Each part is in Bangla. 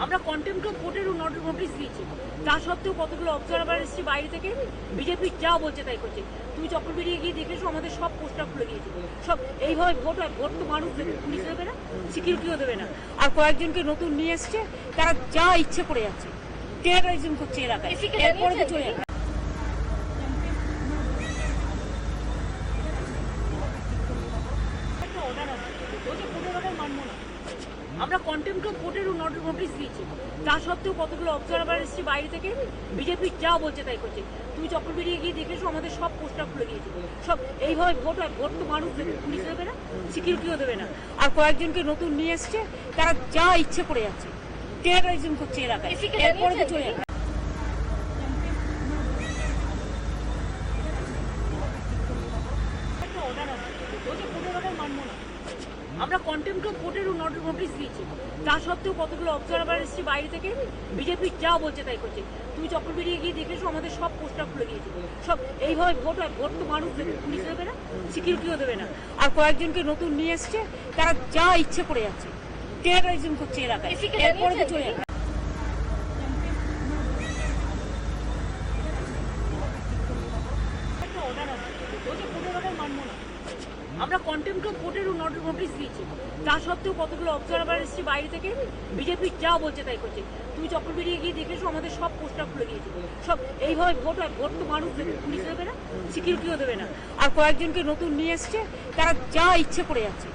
আমরা কন্টেম্পট অফ কোর্টেরও নোটিশ দিয়েছি, তা সত্ত্বেও কতগুলো অবজারভার এসেছে বাইরে থেকে, বিজেপি যা বলছে তাই করছে। তুমি চক্র বেরিয়ে গিয়ে দেখেছো আমাদের সব পোস্টার খুলে দিয়েছে। সব এইভাবে ভোট হয়, ভোট তো মানুষ দেবে, পুলিশ দেবে না, সিকিউরিটিও দেবে না। আর কয়েকজনকে নতুন নিয়ে এসছে, তারা যা ইচ্ছে করে যাচ্ছে, টেরোরিজম করছে এলাকায়, এরপরে তো চলে যাবে। আমরা কন্টেম্পট অফ কোর্টেরও নোটিশ দিয়েছি, তা সত্ত্বেও কতগুলো অবজারভার এসেছে বাইরে থেকে, বিজেপি যা বলছে তাই করছে। তুমি চক্র বেরিয়ে গিয়ে দেখেছো আমাদের সব পোস্টার খুলে দিয়েছে। সব এইভাবে ভোট হয়, ভোট তো মানুষ দেবে, পুলিশ দেবে না, সিকিউরিটিও দেবে না। আর কয়েকজনকে নতুন নিয়ে এসছে, তারা যা ইচ্ছে করে যাচ্ছে, টেরোরিজম করছে এলাকায়, এরপরে তো চলে যাবে। আমরা কন্টেম্পট অফ কোর্টেরও নোটিশ দিয়েছি, তা সত্ত্বেও কতগুলো অবজারভার এসেছে বাইরে থেকে, বিজেপি যা বলছে তাই করছে। তুমি চক্র বেরিয়ে গিয়ে দেখেছো আমাদের সব পোস্টার খুলে দিয়েছে। সব এইভাবে ভোট হয়, ভোট তো মানুষ দেবে, পুলিশ দেবে না, সিকিউরিটিও দেবে না। আর কয়েকজনকে নতুন নিয়ে এসছে, তারা যা ইচ্ছে করে যাচ্ছে, টেরোরিজম করছে এলাকায়, এরপরে তো চলে যাবে। আমরা কন্টেম্পট অফ কোর্টেরও নোটিশ দিয়েছি, তা সত্ত্বেও কতগুলো অবজারভার এসেছে বাইরে থেকে, বিজেপি যা বলছে তাই করছে। তুমি চক্র বেরিয়ে গিয়ে দেখেছো আমাদের সব পোস্টার খুলে দিয়েছে। সব এইভাবে ভোট হয়, ভোট তো মানুষ দেবে, পুলিশ দেবে না, সিকিউরিটিও দেবে না। আর কয়েকজনকে নতুন নিয়ে এসছে, তারা যা ইচ্ছে করে যাচ্ছে,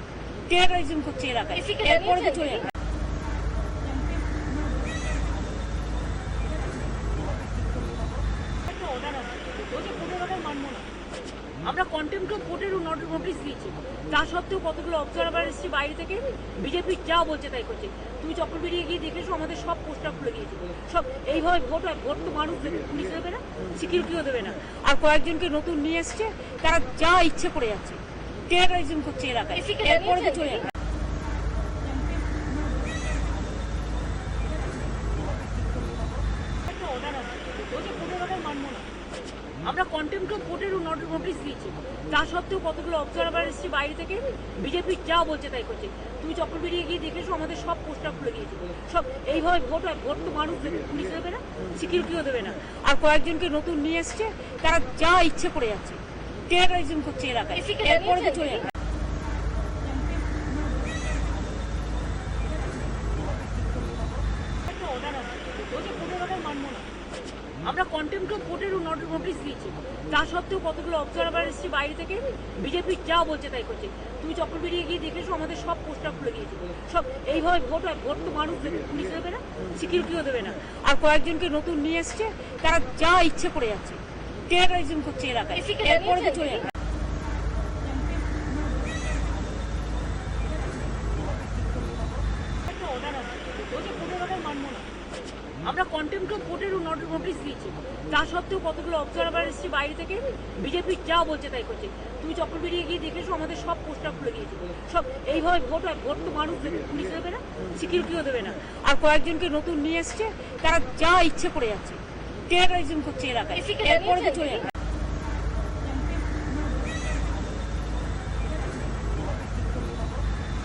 টেরোরিজম করছে এলাকায়, এরপরে তো চলে যাবে। আমরা কন্টেম্পট অফ কোর্টেরও নোটিশ দিয়েছি, তা সত্ত্বেও কতগুলো অবজারভার এসেছে বাইরে থেকে, বিজেপি যা বলছে তাই করছে। তুমি চক্র বেরিয়ে গিয়ে দেখেছো আমাদের সব পোস্টার খুলে দিয়েছে। সব এইভাবে ভোট হয়, ভোট তো মানুষ দেবে, পুলিশ দেবে না, সিকিউরিটিও দেবে না। আর কয়েকজনকে নতুন নিয়ে এসছে, তারা যা ইচ্ছে করে যাচ্ছে, টেরোরিজম করছে এলাকায়, এরপরে তো চলে যাবে। আমরা কন্টেম্পট অফ কোর্টেরও নোটিশ দিয়েছি, তা সত্ত্বেও কতগুলো অবজারভার এসেছে বাইরে থেকে, বিজেপি যা বলছে তাই করছে। তুমি চক্র বেরিয়ে গিয়ে দেখেছো আমাদের সব পোস্টার খুলে দিয়েছে। সব এইভাবে ভোট হয়, ভোট তো মানুষ দেবে, পুলিশ দেবে না, সিকিউরিটিও দেবে না। আর কয়েকজনকে নতুন নিয়ে এসছে, তারা যা ইচ্ছে করে যাচ্ছে, টেরোরিজম করছে এলাকায়, এরপরে তো চলে যাবে। আমরা কন্টেম্পট অফ কোর্টেরও নোটিশ দিয়েছি, তা সত্ত্বেও কতগুলো অবজারভার এসেছে বাইরে থেকে, বিজেপি যা বলছে তাই করছে। তুমি চক্র বেরিয়ে গিয়ে দেখেছো আমাদের সব পোস্টার খুলে দিয়েছে। সব এইভাবে ভোট হয়, ভোট তো মানুষ দেবে, পুলিশ দেবে না, সিকিউরিটিও দেবে না। আর কয়েকজনকে নতুন নিয়ে এসছে, তারা যা ইচ্ছে করে যাচ্ছে, টেরোরিজম করছে এলাকায়, এরপরে তো চলে যাবে। আমরা কন্টেম্পট অফ কোর্টেরও নোটিশ দিয়েছি, তা সত্ত্বেও কতগুলো অবজারভার এসেছে বাইরে থেকে, বিজেপি যা বলছে তাই করছে। তুমি চক্র বেরিয়ে গিয়ে দেখেছো আমাদের সব পোস্টার খুলে দিয়েছে। সব এইভাবে ভোট হয়, ভোট তো মানুষ দেবে, পুলিশ দেবে না, সিকিউরিটিও দেবে না। আর কয়েকজনকে নতুন নিয়ে এসছে, তারা যা ইচ্ছে করে যাচ্ছে, টেরোরিজম করছে এলাকায়, এরপরে তো চলে যাবে।